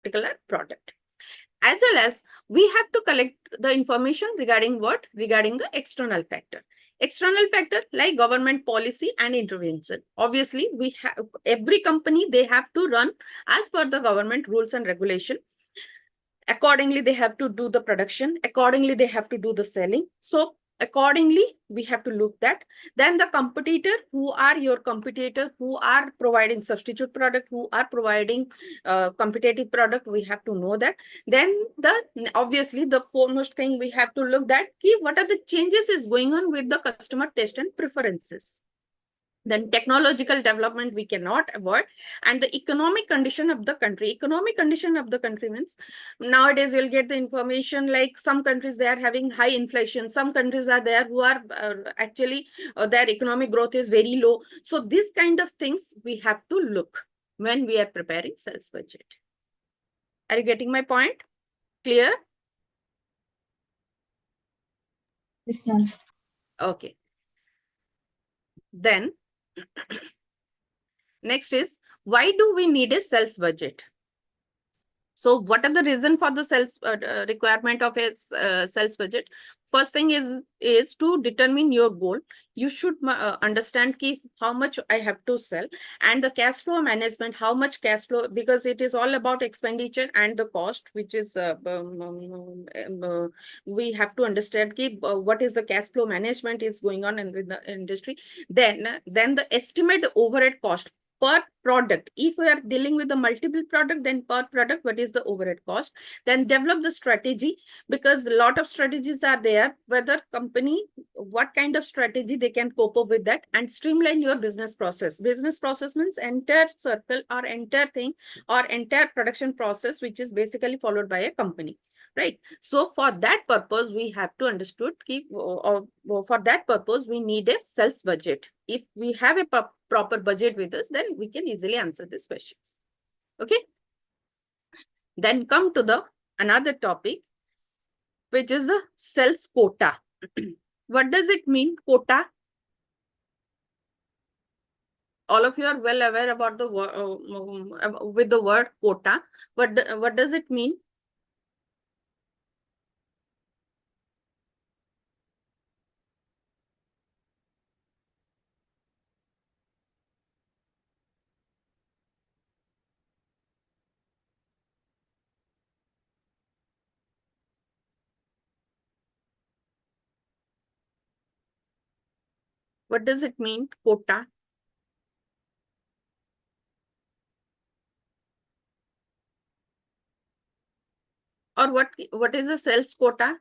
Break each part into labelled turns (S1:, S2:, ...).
S1: particular product. As well as we have to collect the information regarding what? Regarding the external factor. External factor like government policy and intervention. Obviously, we have every company, they have to run as per the government rules and regulation. Accordingly, they have to do the production. Accordingly, they have to do the selling. So accordingly, we have to look that. Then the competitor, who are your competitor, who are providing substitute product, who are providing competitive product, we have to know that. Then obviously the foremost thing we have to look that, what are the changes is going on with the customer taste and preferences. Then technological development we cannot avoid, and the economic condition of the country. Economic condition of the country means nowadays you'll get the information like some countries, they are having high inflation, some countries are there who are actually their economic growth is very low. So this kind of things we have to look when we are preparing sales budget. Are you getting my point? Clear?
S2: Yes, ma'am.
S1: Okay. Then next is, why do we need a sales budget? So what are the reason for the sales requirement of a sales budget? First thing is to determine your goal. You should understand how much I have to sell, and the cash flow management, how much cash flow, because it is all about expenditure and the cost, which is we have to understand what is the cash flow management is going on in the industry. Then the estimate overhead cost per product. If we are dealing with the multiple product, then per product, what is the overhead cost? Then develop the strategy, because a lot of strategies are there, whether company, what kind of strategy they can cope up with that, and streamline your business process. Business process means entire circle or entire thing or entire production process, which is basically followed by a company. Right. So for that purpose, we have to understood for that purpose, we need a sales budget. If we have a proper budget with us, then we can easily answer these questions. Okay. Then come to the another topic, which is the sales quota. What does it mean, quota? All of you are well aware about the with the word quota. What does it mean? What does it mean, quota? Or what is a sales quota?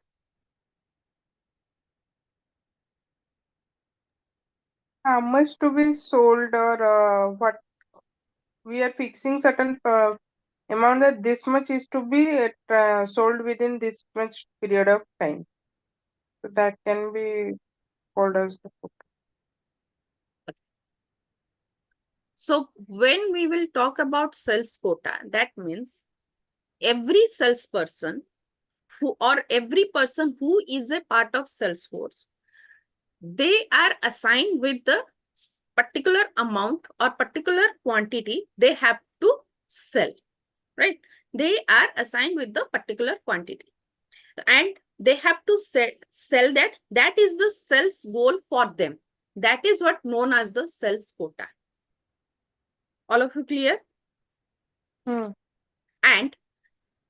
S3: How much to be sold, or what we are fixing certain amount that this much is to be sold within this much period of time. So that can be called as the quota.
S1: So when we will talk about sales quota, that means every salesperson or every person who is a part of sales force, they are assigned with the particular amount or particular quantity they have to sell, right? They are assigned with the particular quantity, and they have to sell that. That is the sales goal for them. That is what known as the sales quota. All of you clear? And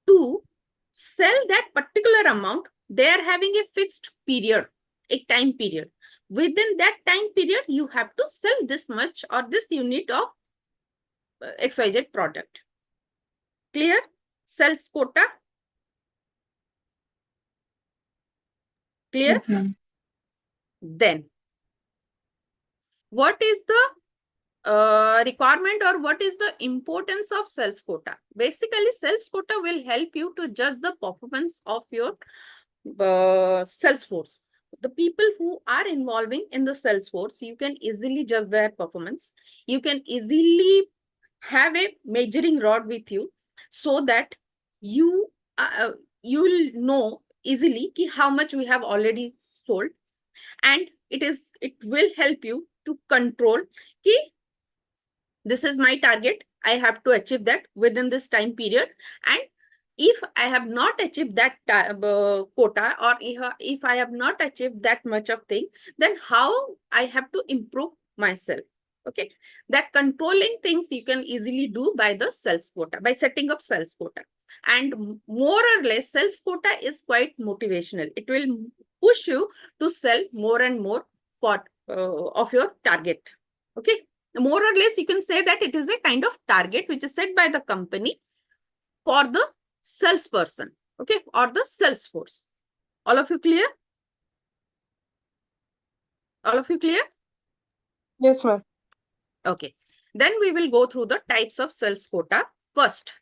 S1: to sell that particular amount, they are having a fixed period, a time period. Within that time period, you have to sell this much or this unit of XYZ product. Clear? Sales quota? Clear?
S2: Yes,
S1: Then, what is the requirement or what is the importance of sales quota? Basically, sales quota will help you to judge the performance of your sales force. The people who are involving in the sales force, you can easily judge their performance. You can easily have a measuring rod with you, so that you'll know easily how much we have already sold, and it will help you to control this is my target. I have to achieve that within this time period. And if I have not achieved that quota, or if I have not achieved that much of thing, then how I have to improve myself. Okay, that controlling things you can easily do by the sales quota, by setting up sales quota. And more or less, sales quota is quite motivational. It will push you to sell more and more for of your target. Okay, more or less, you can say that it is a kind of target which is set by the company for the salesperson, okay, or the sales force. All of you clear? All of you clear?
S3: Yes, ma'am.
S1: Okay. Then we will go through the types of sales quota. First,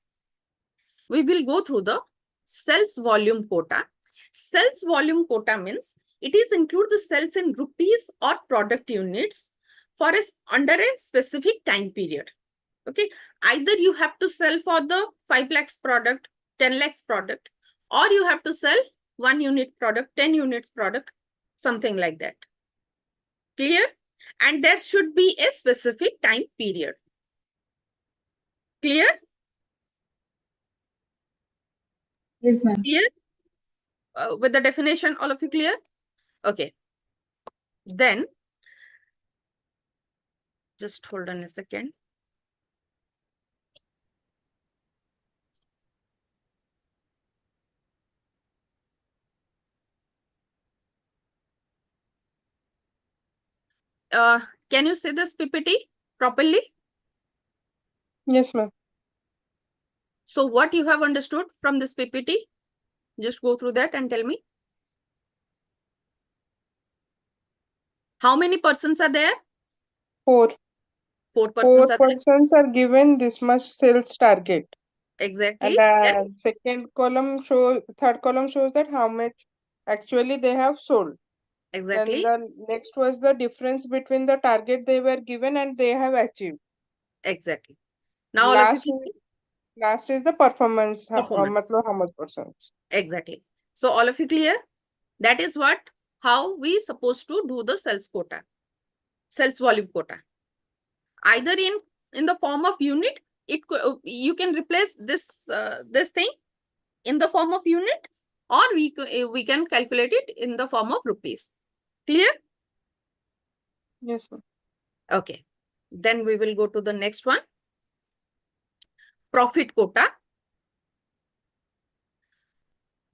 S1: we will go through the sales volume quota. Sales volume quota means it is include the sales in rupees or product units for a under a specific time period. Okay, either you have to sell for the 5 lakhs product, 10 lakhs product, or you have to sell 1 unit product, 10 units product, something like that. Clear? And there should be a specific time period. Clear?
S2: Yes, ma'am.
S1: Clear? With the definition, all of you clear? Okay. Then, just hold on a second. Can you see this PPT properly?
S3: Yes, ma'am.
S1: So what you have understood from this PPT? Just go through that and tell me. How many persons are there?
S3: 4.
S1: 4
S3: 4
S1: persons are there.
S3: persons are given this much sales target.
S1: Exactly.
S3: And second column shows, third column shows that how much actually they have sold.
S1: Exactly.
S3: Then the next was the difference between the target they were given and they have achieved.
S1: Exactly. Now all of you.
S3: Last is the performance.
S1: Performance.
S3: How much percent?
S1: Exactly. So all of you clear? That is how we supposed to do the sales quota, sales volume quota. Either in the form of unit, you can replace this this thing in the form of unit, or we can calculate it in the form of rupees. Clear?
S3: Yes, ma'am.
S1: Okay. Then we will go to the next one. Profit quota.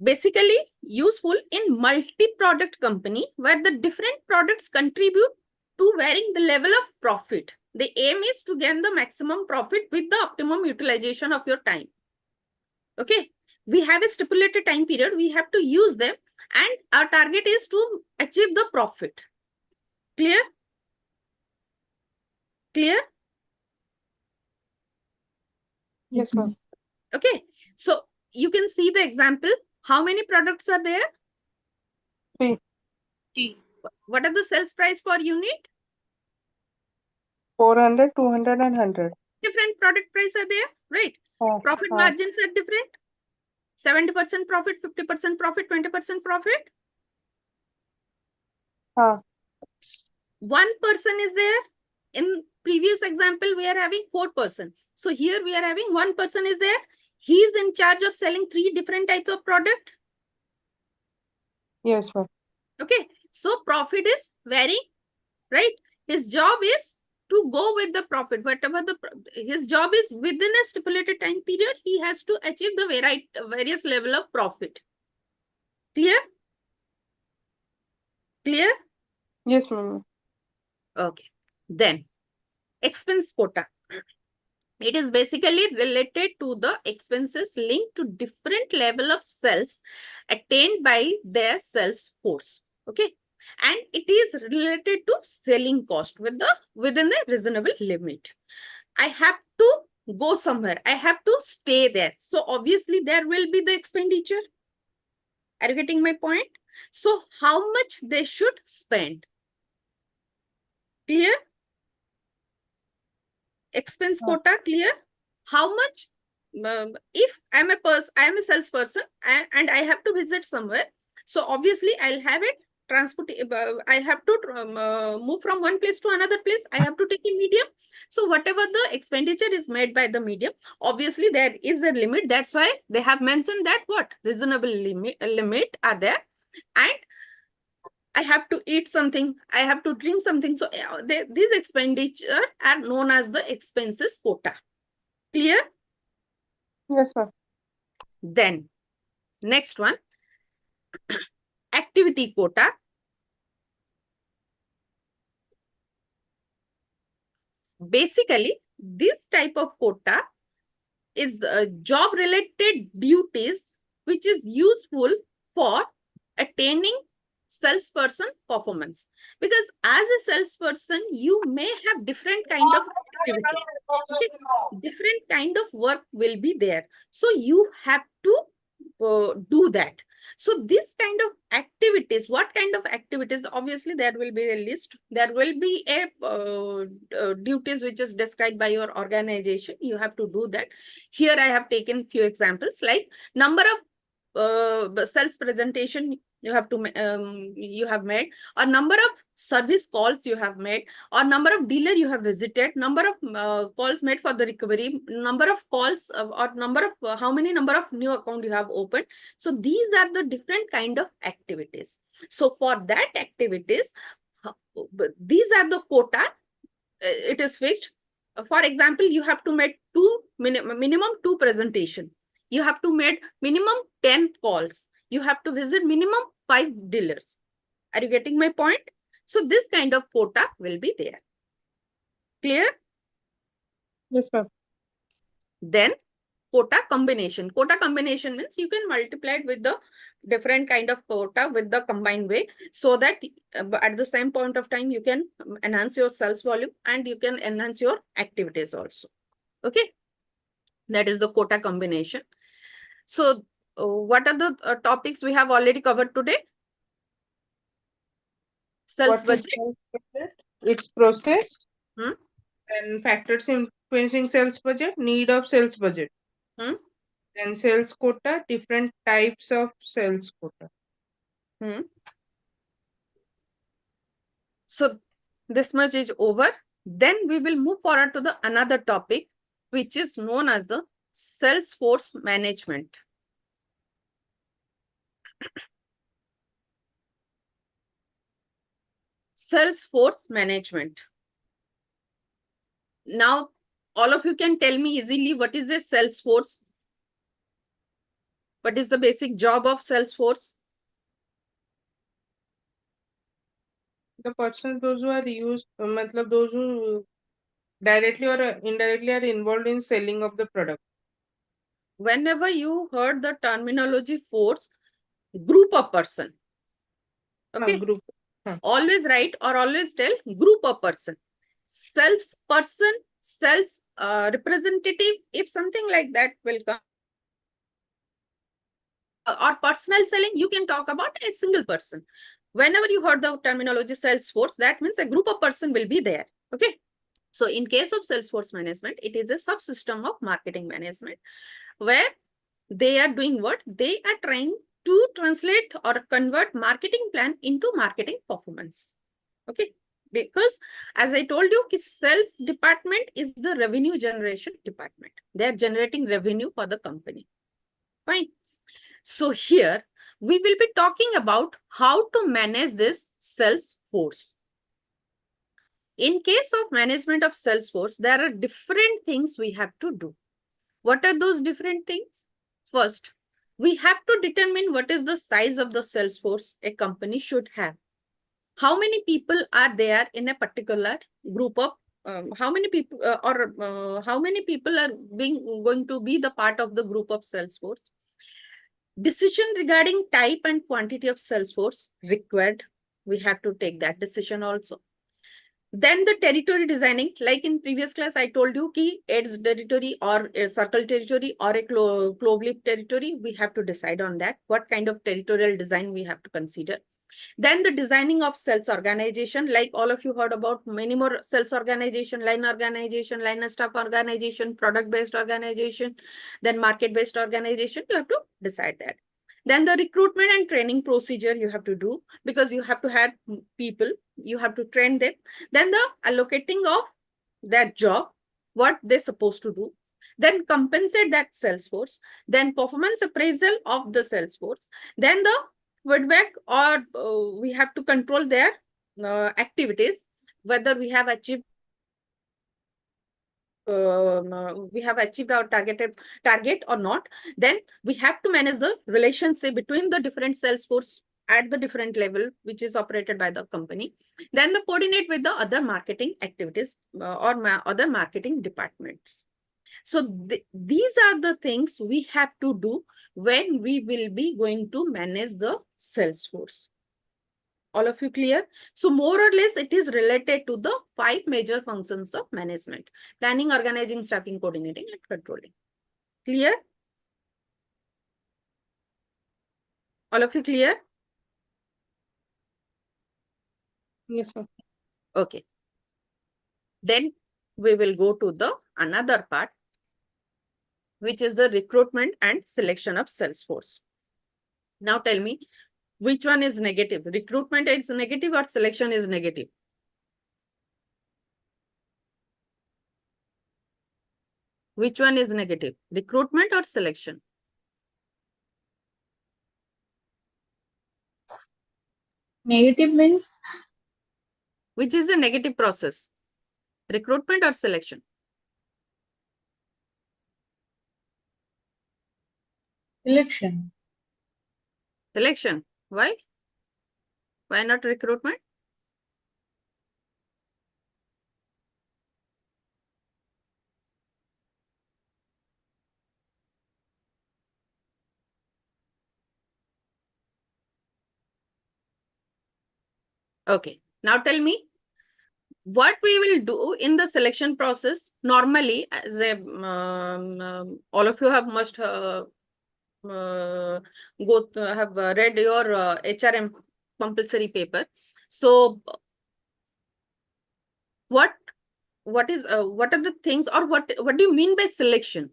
S1: Basically useful in multi-product company where the different products contribute to varying the level of profit. The aim is to gain the maximum profit with the optimum utilization of your time. Okay. We have a stipulated time period. We have to use them, and our target is to achieve the profit. Clear? Clear?
S3: Yes, ma'am.
S1: Okay. So you can see the example. How many products are there?
S3: 3.
S1: What are the sales price per unit?
S3: 400, 200 and 100.
S1: Different product price are there, right? Profit margins are different. 70% profit, 50% profit, 20% profit. One person is there. In previous example, we are having 4 persons. So here we are having 1 person is there. He is in charge of selling 3 different types of product.
S3: Yes, ma'am.
S1: Okay. So profit is varying, right? His job is to go with the profit. Whatever his job is within a stipulated time period, he has to achieve the various level of profit. Clear? Clear?
S3: Yes, ma'am.
S1: Okay. Then expense quota. It is basically related to the expenses linked to different level of sales attained by their sales force. Okay. And it is related to selling cost within the reasonable limit. I have to go somewhere. I have to stay there. So obviously there will be the expenditure. Are you getting my point? So how much they should spend? Clear? Expense quota clear? How much? If I am a salesperson and I have to visit somewhere, so obviously I'll have it transport, I have to move from one place to another place. I have to take a medium. So whatever the expenditure is made by the medium, obviously there is a limit. That's why they have mentioned that what reasonable limit are there. And I have to eat something, I have to drink something. So these expenditure are known as the expenses quota. Clear?
S3: Yes, ma'am.
S1: Then next one, activity quota. Basically, this type of quota is job related duties which is useful for attaining salesperson performance, because as a salesperson you may have different kind of activities. Okay, different kind of work will be there, so you have to do that. So this kind of activities, what kind of activities? Obviously there will be a list, there will be a duties which is described by your organization. You have to do that. Here I have taken few examples, like number of sales presentation you have to you have made, or number of service calls you have made, or number of dealer you have visited, number of calls made for the recovery, number of calls, or number of how many number of new account you have opened. So these are the different kind of activities. So for that activities, these are the quota. It is fixed. For example, you have to make minimum 2 presentation. You have to make minimum 10 calls. You have to visit minimum 5 dealers. Are you getting my point? So this kind of quota will be there. Clear?
S3: Yes, ma'am.
S1: Then quota combination. Quota combination means you can multiply it with the different kind of quota with the combined way, so that at the same point of time you can enhance your sales volume and you can enhance your activities also. Okay, that is the quota combination. So what are the topics we have already covered today? Sales
S3: What is
S1: budget.
S3: sales budget? Its process.
S1: Hmm?
S3: And factors influencing sales budget, need of sales budget.
S1: Hmm?
S3: Then sales quota, different types of sales quota.
S1: Hmm. So this much is over. Then we will move forward to the another topic, which is known as the sales force management. Sales force management. Now, all of you can tell me easily what is a sales force? What is the basic job of sales force?
S3: The persons, those who are used, matlab those who directly or indirectly are involved in selling of the product.
S1: Whenever you heard the terminology force, group of person. Okay.
S3: Group.
S1: Always write or always tell group of person. Sales person, sales representative, if something like that will come. Or personal selling, you can talk about a single person. Whenever you heard the terminology sales force, that means a group of person will be there. Okay. So in case of sales force management, it is a subsystem of marketing management, where they are doing what? They are trying to translate or convert marketing plan into marketing performance. Okay. Because as I told you, sales department is the revenue generation department. They are generating revenue for the company. Fine. So here we will be talking about how to manage this sales force. In case of management of sales force, there are different things we have to do. What are those different things? First, we have to determine what is the size of the sales force a company should have. How many people are there in a particular group of how many people how many people are going to be the part of the group of sales force? Decision regarding type and quantity of sales force required. We have to take that decision also. Then the territory designing, like in previous class, I told you ki AIDS territory or a circle territory or a clove leaf territory, we have to decide on that. What kind of territorial design we have to consider. Then the designing of sales organization, like all of you heard about many more sales organization, line and staff organization, product-based organization, then market-based organization, you have to decide that. Then the recruitment and training procedure you have to do, because you have to have people, you have to train them. Then the allocating of that job, what they're supposed to do. Then compensate that sales force. Then performance appraisal of the sales force. Then the feedback, or we have to control their activities, whether we have achieved our target or not. Then we have to manage the relationship between the different sales force at the different level, which is operated by the company. Then the coordinate with the other marketing activities or other marketing departments. So these are the things we have to do when we will be going to manage the sales force. All of you clear? So more or less, it is related to the 5 major functions of management: planning, organizing, staffing, coordinating, and controlling. Clear? All of you clear?
S3: Yes, ma'am.
S1: Okay. Then we will go to the another part, which is the recruitment and selection of sales force. Now tell me, which one is negative? Recruitment is negative or selection is negative? Which one is negative? Recruitment or selection?
S2: Negative means
S1: Which is a negative process? Recruitment or selection?
S2: election.
S1: Selection. Why? Why not recruitment? Okay. Now tell me, what we will do in the selection process. Normally, as a, all of you have must have read your HRM compulsory paper. So what are the things, or what do you mean by selection?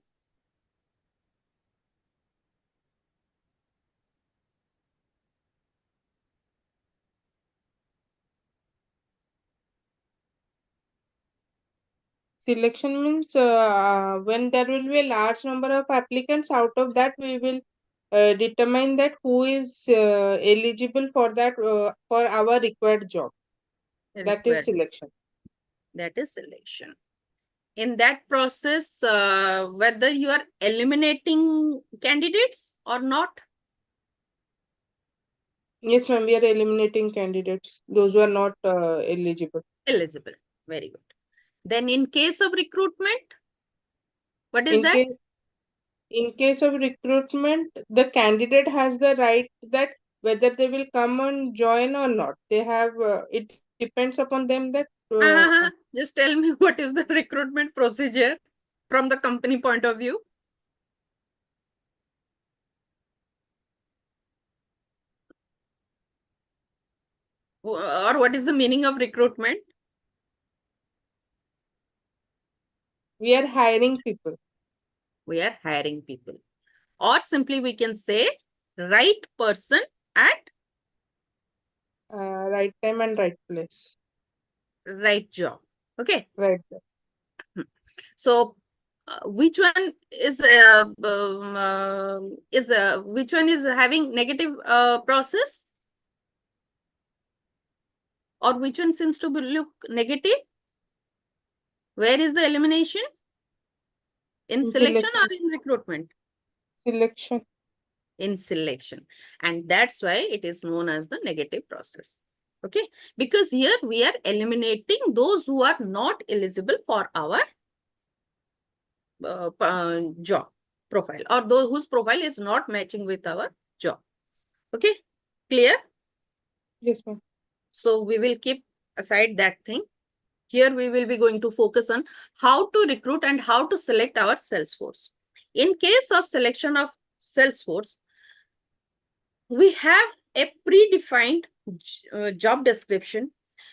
S3: Selection means when there will be a large number of applicants, out of that we will determine that who is eligible for that for our required job. That is
S1: Required.
S3: selection.
S1: That is selection. In that process, whether you are eliminating candidates or not?
S3: Yes, ma'am, we are eliminating candidates, those who are not eligible.
S1: Eligible. Very good. Then in case of recruitment, what is
S3: In
S1: that?
S3: case, in case of recruitment, the candidate has the right that whether they will come and join or not. They have, it depends upon them that
S1: Just tell me, what is the recruitment procedure from the company point of view? Or what is the meaning of recruitment?
S3: we are hiring people.
S1: We are hiring people. Or simply we can say right person at
S3: Right time and right place.
S1: right job. Okay.
S3: Right.
S1: So which one is which one is having negative process, or which one seems to be look negative? Where is the elimination? In selection or in recruitment?
S3: Selection.
S1: In selection. And that's why it is known as the negative process. Okay, because here we are eliminating those who are not eligible for our job profile, or those whose profile is not matching with our job. Okay, clear?
S3: Yes, ma'am.
S1: So we will keep aside that thing. Here we will be going to focus on how to recruit and how to select our sales force. In case of selection of sales force, we have a predefined job description.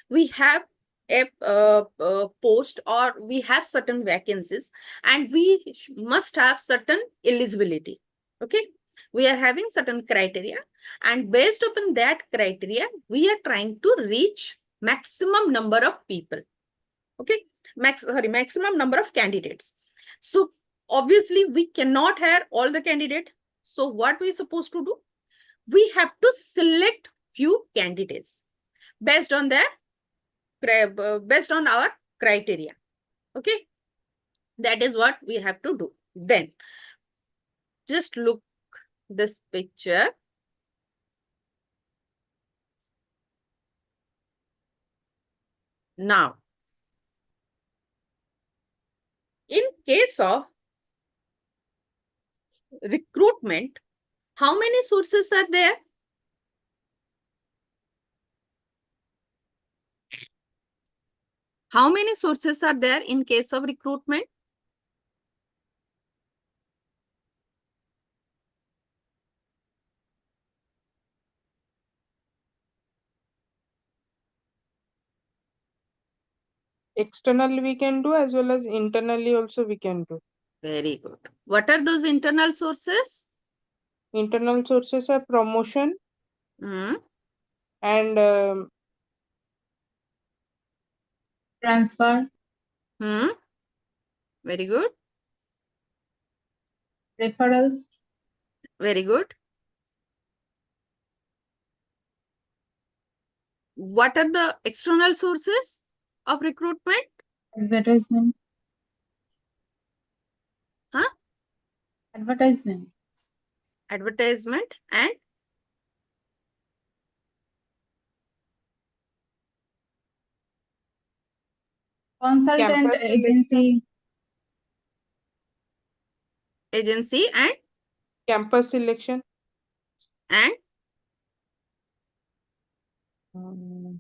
S1: We have a post, or we have certain vacancies, and we must have certain eligibility. Okay, We are having certain criteria, and based upon that criteria, we are trying to reach maximum number of people. Okay, maximum number of candidates. So obviously we cannot hire all the candidates. So what we supposed to do? We have to select few candidates based on their based on our criteria. Okay, that is what we have to do. Then just look this picture. Now, in case of recruitment, how many sources are there? How many sources are there in case of recruitment?
S3: Externally we can do as well as internally also we can do.
S1: Very good. What are those internal sources?
S3: Internal sources are promotion
S1: Hmm.
S3: and
S2: Transfer,
S1: Hmm. Very good.
S2: referrals,
S1: Very good. What are the external sources of recruitment?
S2: advertisement.
S1: Huh?
S2: Advertisement,
S1: Advertisement and
S2: consultant
S3: campus
S2: agency,
S1: agency
S3: campus selection.
S1: and
S3: Um,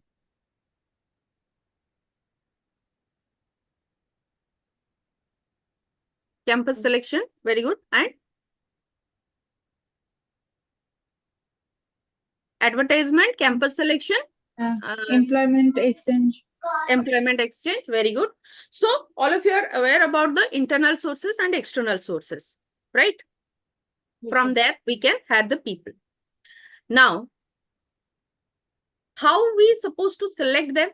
S1: campus selection. Very good. And advertisement, campus selection,
S2: uh,
S1: uh,
S2: employment exchange,
S1: employment exchange. Very good. So all of you are aware about the internal sources and external sources, right? From there, we can hire the people. Now, how we supposed to select them?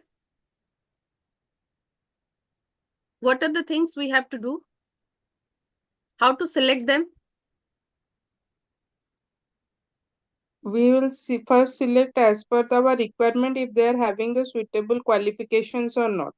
S1: What are the things we have to do? How to select them?
S3: we will first select as per our requirement if they are having the suitable qualifications or not.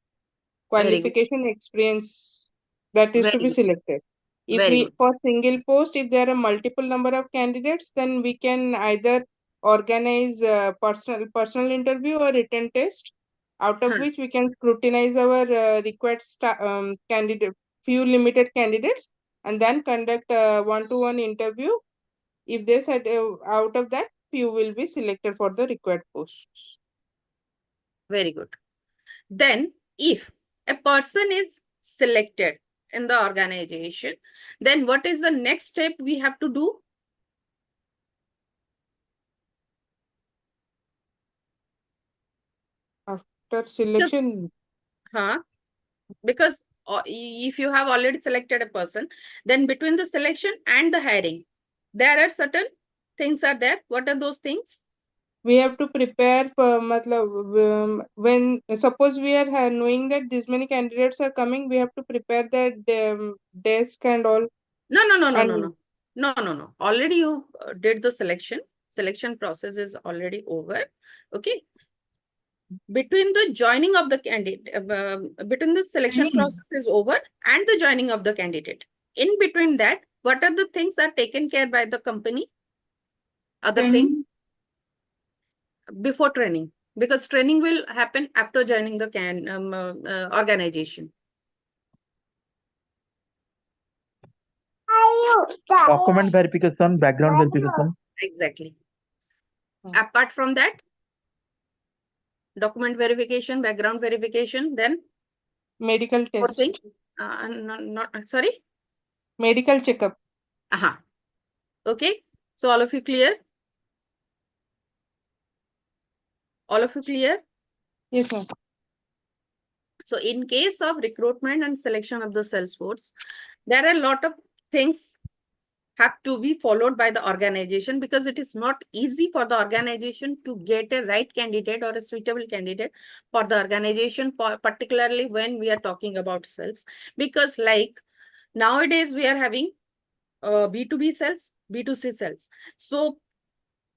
S1: Very good.
S3: Qualification experience that is to
S1: Very
S3: be
S1: good.
S3: selected. If
S1: Very
S3: we
S1: good.
S3: for single post, if there are multiple number of candidates, then we can either organize a personal interview or written test, out of
S1: Huh.
S3: which we can scrutinize our required candidate, few limited candidates, and then conduct a one-to-one interview. If they said out of that, few will be selected for the required posts.
S1: Very good. Then, if a person is selected in the organization, then what is the next step we have to do?
S3: After selection,
S1: Huh? Because if you have already selected a person, then between the selection and the hiring, there are certain things are there. What are those things?
S3: we have to prepare for when suppose we are knowing that this many candidates are coming, we have to prepare that desk and all.
S1: No, no, no, no, no,
S3: And
S1: no. No, no, no. Already you did the selection. Selection process is already over. Okay. Between the joining of the candidate, between the selection
S2: training,
S1: process is over and the joining of the candidate. In between that, what are the things are taken care by the company? Other things
S2: training,
S1: before training, because training will happen after joining the organization.
S4: Document verification, background verification.
S1: Exactly.
S3: Hmm.
S1: Apart from that, document verification, background verification, then
S3: medical
S1: fourth thing,
S3: test,
S1: not sorry.
S3: medical checkup.
S1: Okay. So all of you clear? All of you clear?
S3: Yes, ma'am.
S1: So in case of recruitment and selection of the sales force, there are a lot of things have to be followed by the organization, because it is not easy for the organization to get a right candidate or a suitable candidate for the organization, particularly when we are talking about sales. Because like nowadays we are having B2B sales, B2C sales. So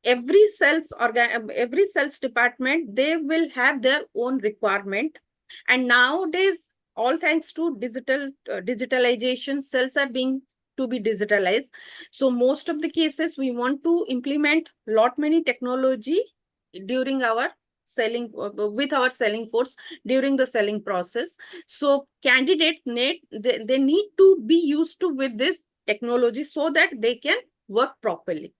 S1: every sales department, they will have their own requirement. And nowadays, all thanks to digitalization, sales are being to be digitalized. So most of the cases, we want to implement lot many technology during our selling with our selling force during the selling process. So candidates they need to be used to with this technology so that they can work properly.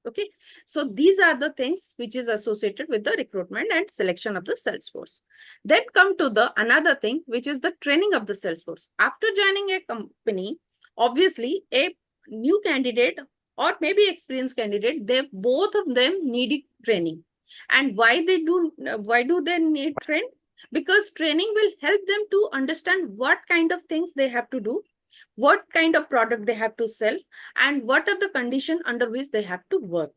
S1: Okay, so these are the things which is associated with the recruitment and selection of the sales force. Then come to the another thing, which is the training of the sales force. After joining a company, obviously a new candidate or maybe experienced candidate, they both of them needed training. And why do they need train? Because training will help them to understand what kind of things they have to do, what kind of product they have to sell, and what are the conditions under which they have to work.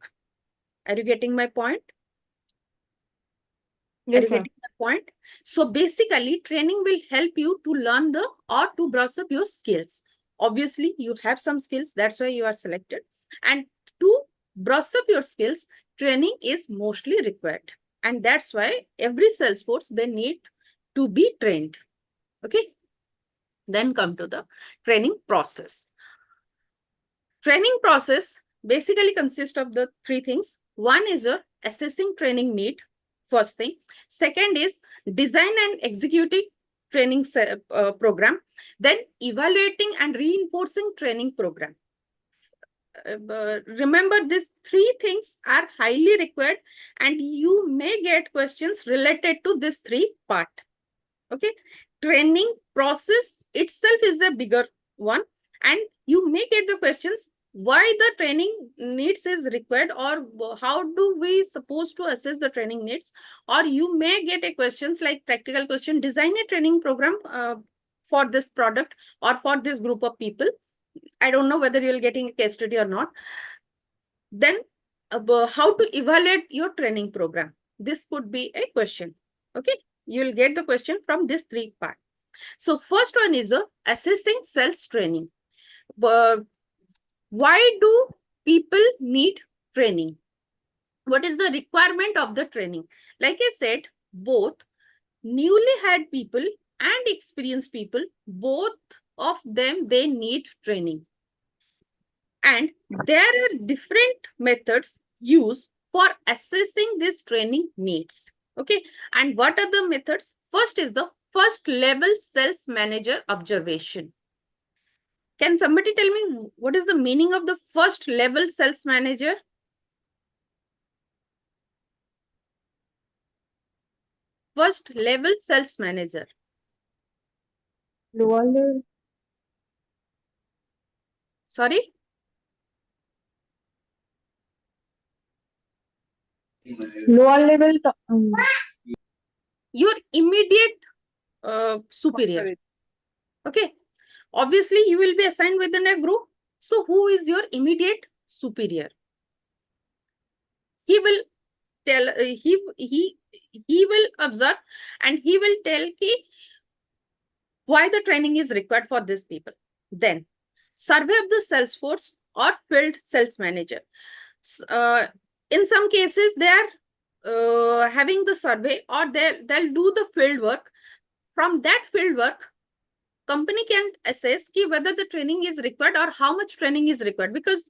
S1: Are you getting my point?
S3: Yes,
S1: Are you
S3: ma'am.
S1: getting my point? So basically, training will help you to learn or to brush up your skills. Obviously, you have some skills, that's why you are selected. And to brush up your skills, training is mostly required. And that's why every sales force, they need to be trained. Okay. Then come to the training process. Training process basically consists of the three things. One is assessing training need, first thing. Second is design and executing training program. Then evaluating and reinforcing training program. Remember, these three things are highly required, and you may get questions related to this three part. Okay, training process itself is a bigger one, and you may get the questions why the training needs is required, or how do we supposed to assess the training needs. Or you may get a questions like practical question, design a training program for this product or for this group of people. I don't know whether you're getting a case study or not. Then how to evaluate your training program. This could be a question. Okay, you'll get the question from this three part. So first one is assessing sales training. Why do people need training? What is the requirement of the training? Like I said, both newly hired people and experienced people, both of them, they need training. And there are different methods used for assessing this training needs. Okay, and what are the methods? First is the first level sales manager observation. Can somebody tell me what is the meaning of the first level sales manager? First level sales manager.
S2: Lower level,
S1: Sorry?
S2: lower level,
S1: Your immediate superior. Okay. Obviously, you will be assigned within a group. So who is your immediate superior? He will tell, he will observe, and he will tell why the training is required for these people. Then survey of the sales force or field sales manager. In some cases, they are having the survey, or they'll do the field work. From that field work, company can assess whether the training is required or how much training is required. Because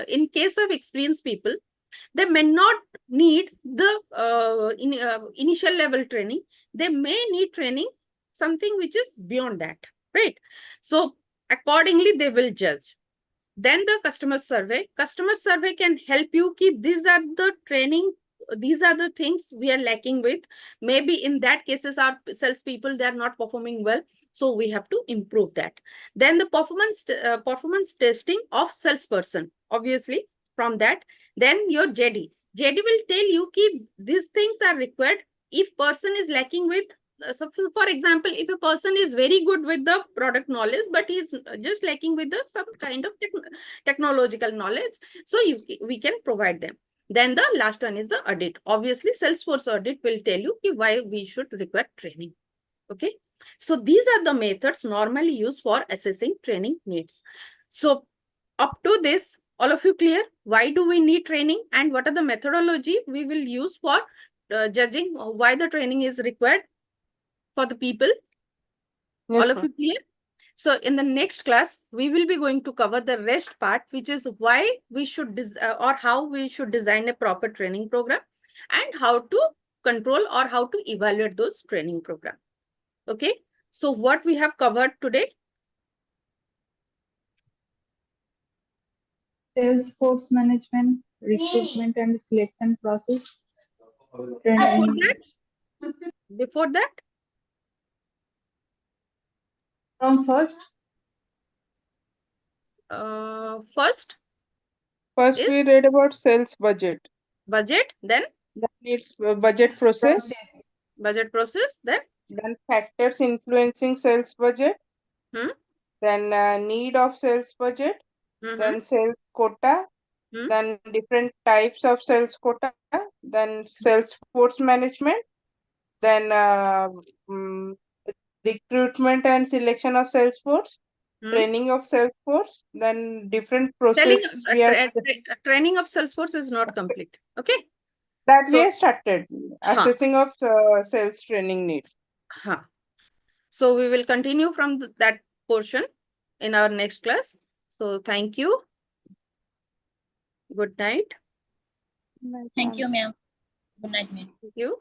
S1: in case of experienced people, they may not need the initial level training. They may need training, something which is beyond that, right? So accordingly, they will judge. Then the customer survey. Customer survey can help you these are the training, these are the things we are lacking with. Maybe in that cases, our salespeople, they are not performing well. So we have to improve that. Then the performance testing of salesperson, obviously from that. Then your JD. JD will tell you these things are required. If person is lacking with for example, if a person is very good with the product knowledge, but he's just lacking with the some kind of technological knowledge, so we can provide them. Then the last one is the audit. Obviously, Salesforce audit will tell you why we should require training. Okay. So these are the methods normally used for assessing training needs. So up to this, all of you clear? Why do we need training and what are the methodology we will use for judging why the training is required for the people?
S3: Yes,
S1: All of
S3: ma'am.
S1: you clear? So in the next class, we will be going to cover the rest part, which is why we should or how we should design a proper training program and how to control or how to evaluate those training program. Okay. So what we have covered today?
S2: Sales force management, recruitment and selection process.
S1: Before
S2: Training.
S1: that,
S2: From first,
S1: first
S3: First,
S1: is
S3: we read about sales budget.
S1: budget, then
S3: Then it's budget process.
S1: budget process, then
S3: Then factors influencing sales budget.
S1: Hmm.
S3: Then need of sales budget.
S1: Mhm.
S3: Then sales quota.
S1: Hmm.
S3: Then different types of sales quota. Then sales force management. Then recruitment and selection of sales force.
S1: Hmm.
S3: Training of sales force. Then different
S1: Telling
S3: process we are
S1: training of Salesforce is not complete. Okay.
S3: that we
S1: So,
S3: have started assessing of sales training needs.
S1: So we will continue from that portion in our next class. So thank you. Good night.
S5: Thank you, ma'am. Good night, ma'am.
S1: Thank you.